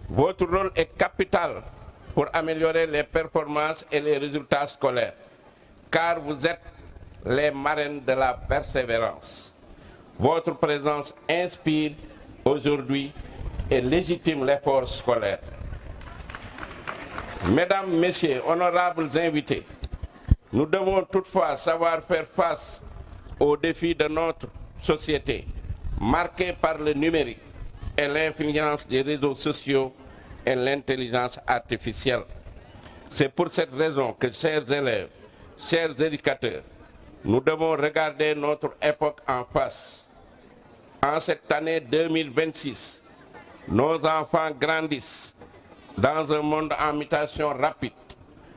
Votre rôle est capital pour améliorer les performances et les résultats scolaires, car vous êtes les marraines de la persévérance. Votre présence inspire aujourd'hui et légitime l'effort scolaire. Mesdames, Messieurs, honorables invités, nous devons toutefois savoir faire face aux défis de notre société, marqués par le numérique et l'influence des réseaux sociaux et l'intelligence artificielle. C'est pour cette raison que, chers élèves, chers éducateurs, nous devons regarder notre époque en face. En cette année 2026, nos enfants grandissent dans un monde en mutation rapide,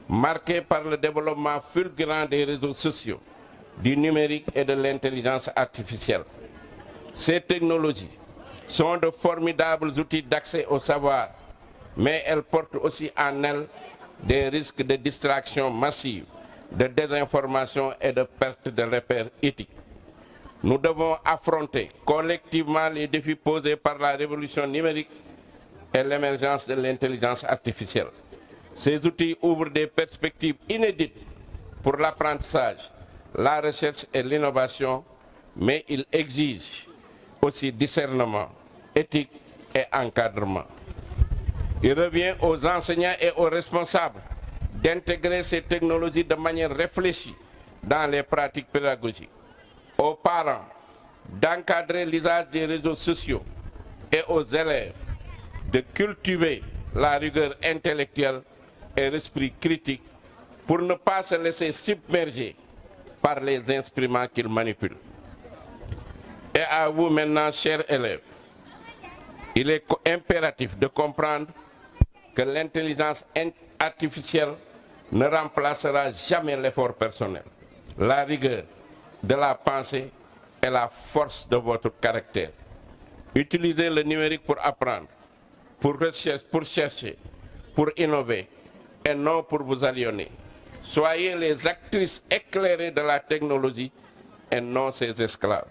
marqué par le développement fulgurant des réseaux sociaux, du numérique et de l'intelligence artificielle. Ces technologies sont de formidables outils d'accès au savoir, mais elles portent aussi en elles des risques de distraction massive, de désinformation et de perte de repères éthiques. Nous devons affronter collectivement les défis posés par la révolution numérique et l'émergence de l'intelligence artificielle. Ces outils ouvrent des perspectives inédites pour l'apprentissage, la recherche et l'innovation, mais ils exigent aussi discernement, éthique et encadrement. Il revient aux enseignants et aux responsables d'intégrer ces technologies de manière réfléchie dans les pratiques pédagogiques. Aux parents d'encadrer l'usage des réseaux sociaux et aux élèves de cultiver la rigueur intellectuelle et l'esprit critique pour ne pas se laisser submerger par les instruments qu'il manipule. Et à vous maintenant, chers élèves, il est impératif de comprendre que l'intelligence artificielle ne remplacera jamais l'effort personnel, la rigueur de la pensée et la force de votre caractère. Utilisez le numérique pour apprendre, pour chercher, pour innover et non pour vous aliéner. Soyez les actrices éclairées de la technologie et non ses esclaves.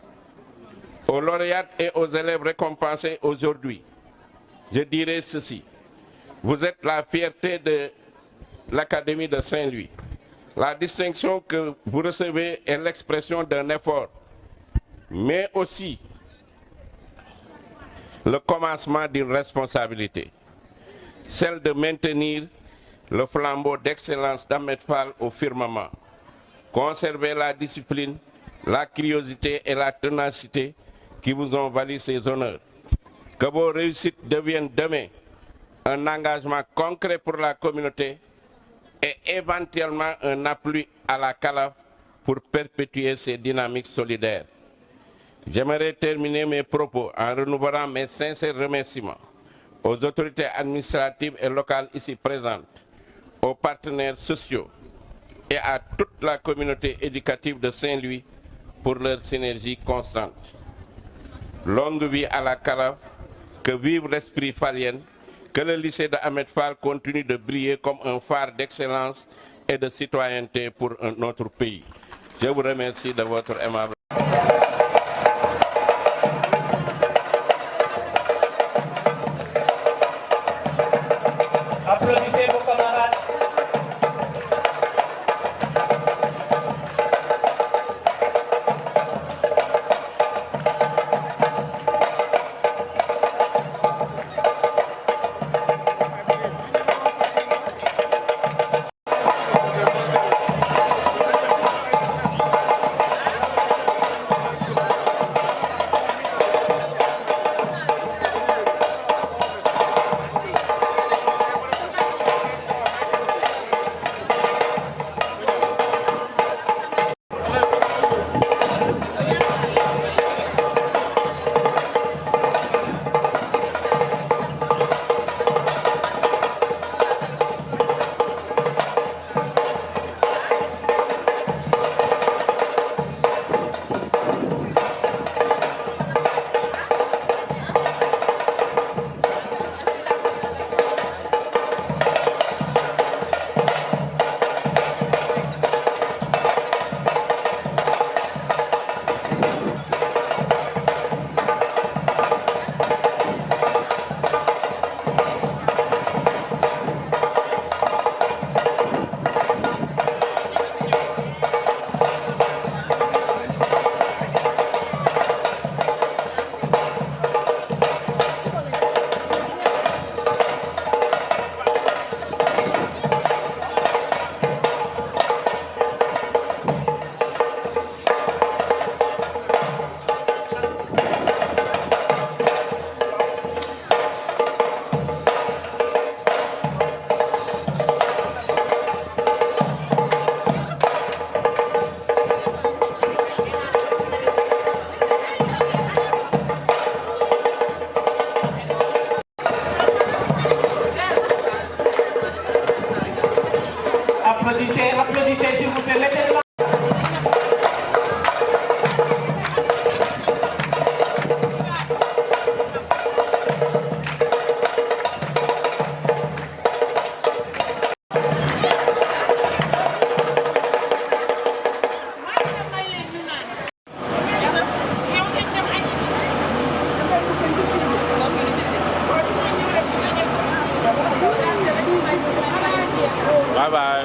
Aux lauréates et aux élèves récompensés aujourd'hui, je dirais ceci. Vous êtes la fierté de l'Académie de Saint-Louis. La distinction que vous recevez est l'expression d'un effort, mais aussi le commencement d'une responsabilité, celle de maintenir le flambeau d'excellence d'Ahmed Fall au firmament, conserver la discipline, la curiosité et la ténacité qui vous ont valu ces honneurs. Que vos réussites deviennent demain un engagement concret pour la communauté et éventuellement un appui à la CALAF pour perpétuer ces dynamiques solidaires. J'aimerais terminer mes propos en renouvelant mes sincères remerciements aux autorités administratives et locales ici présentes, aux partenaires sociaux et à toute la communauté éducative de Saint-Louis pour leur synergie constante. Longue vie à la CALAF, que vive l'esprit fallien, que le lycée de Ahmed Fall continue de briller comme un phare d'excellence et de citoyenneté pour notre pays. Je vous remercie de votre aimable. Applaudissez vos camarades. Applaudissez s'il vous plaît. Mettez le Bye bye.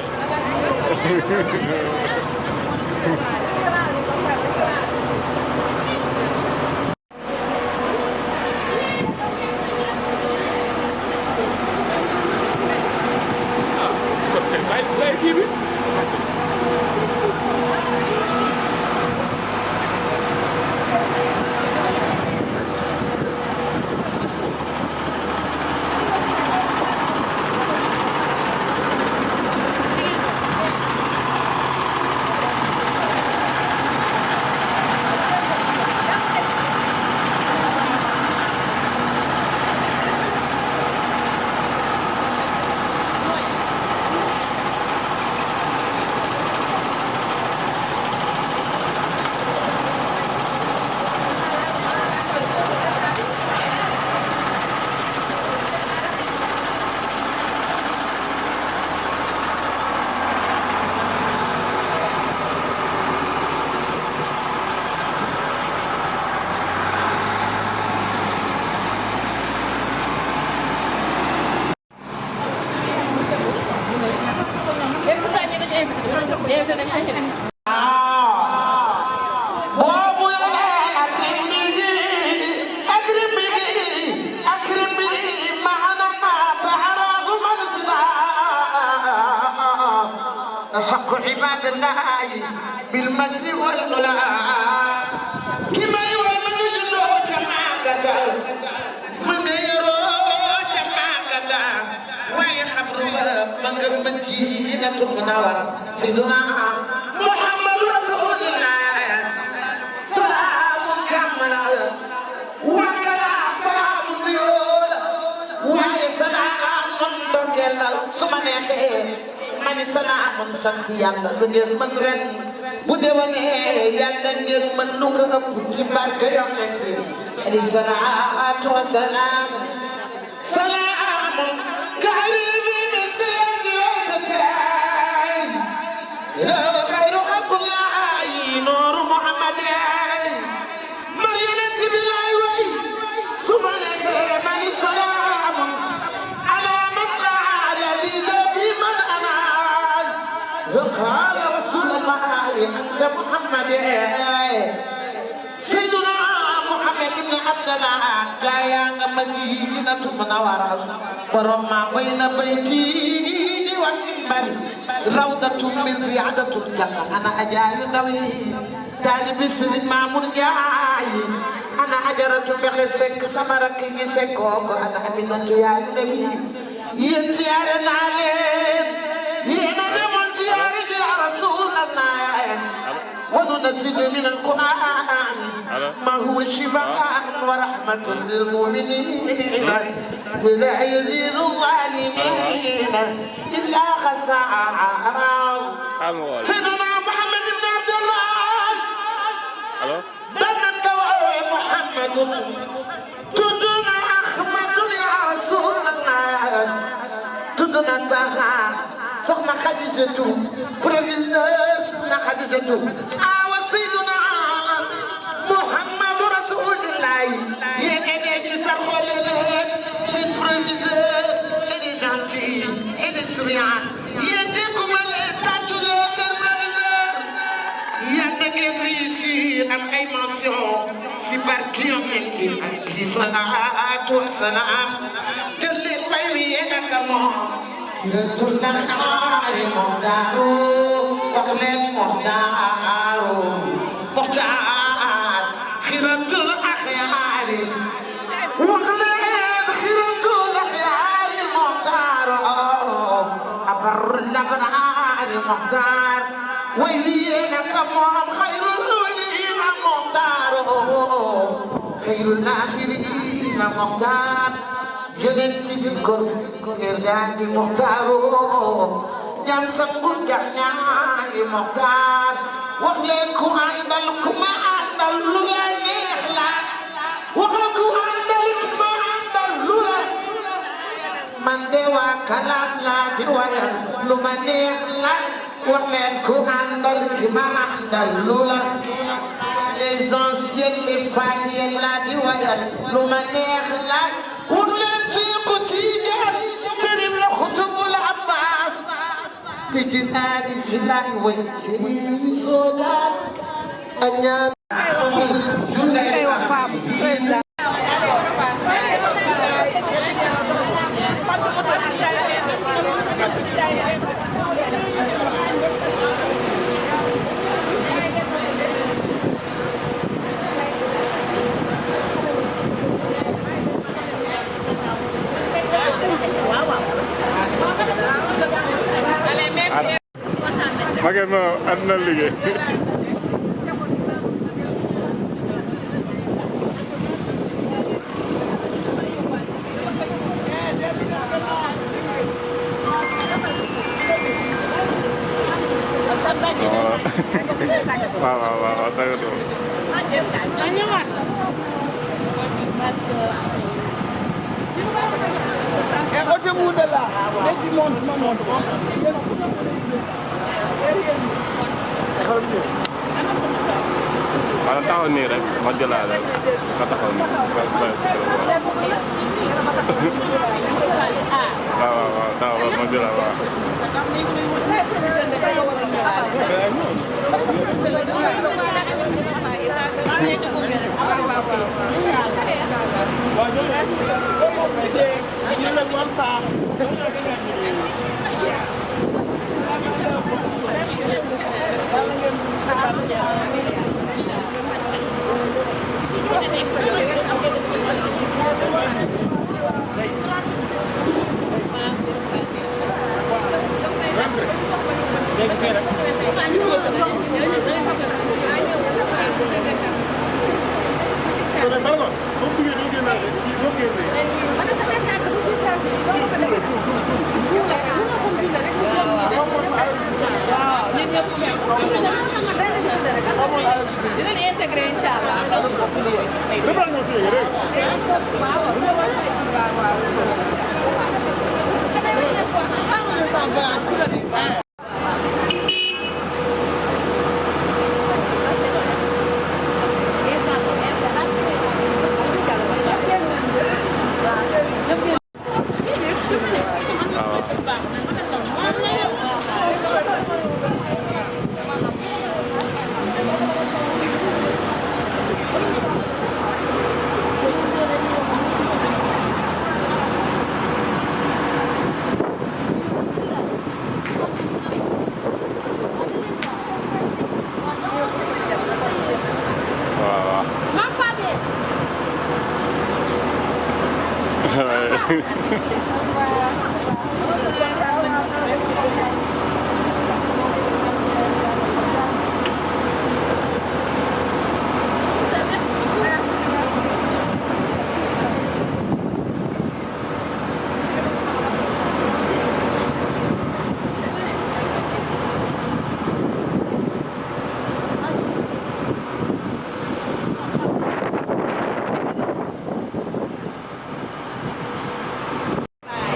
الله بالمجد والعلا كما يومد الله جماعة من يرو جماعة ويحبر من مدينة المنورة سيدنا محمد رسول الله سلام كامل وكلا سلام يول وسلام من سمنه mani sana amoon sant yàlla lu ngeen mën ren bu déwénee yàlla ngeen mën lu ko ëpp ci barke yonent bi alayhi salaatu wa salaam salaam karibi mistiyatay la khayru abdullahi nooru muhammadin mar yonent bi lay way sumane mani salaam ala man qaala li nabi man قال رسول الله أنت محمد سيدنا محمد بن عبد الله جايا مدينة منورة ورمى بين بيتي والمنبر روضة من رياضة الجنة أنا أجاي نوي تاني بسر مامون جاي أنا أجرة بخسك سمرك يسكوك أنا أمينة يا نبي ينزيارنا عليه ينادمون زيارة يا رسول الله وننزل من القرآن ما هو شفاء ورحمة للمؤمنين ولا يزيد الظالمين إلا خسارا سيدنا محمد بن عبد الله بنت محمد تدنا أحمد يا رسول الله تدنا تها سخنا خديجة بريفير سخنا خديجة سيدنا محمد رسول الله ينادي سرخول سي بريفير إدي جانتي إدي سريان يديكم التاتو سي بريفير يدك ريسي أم أي منسيون سي باركي منكي عليه الصلاة والسلام جلي طيبي يدك رجل الخير مختار وخلد مختار مختار خيرة الأخيار وخلد خيرة الأخيار مختار أبر الأبرار مختار ويلينك مهم خير الأولين مختار خير الآخرين مختار ينتي بكر إرجاني مختار جام سنبو جامي مختار وخليكو عندلكو ما عندل لولا نيخلا وخليكو عندلك ما عندل لولا من دوا كلام لا دوايا لما نيخلا وخليكو عندلك ما عندل لولا les anciennes les familles la دوايا لما نيخلا ولنتي قتيجة تريم لخطب العباس تجناني في العوي تريم صداد أنيان Maga no adna liggéey waaw dëgg wala taxaw nii rek ma jëlaale nga taxaw nii waaw taxaw ma jëlaale waaw dinañ intégré incha allah. waaw.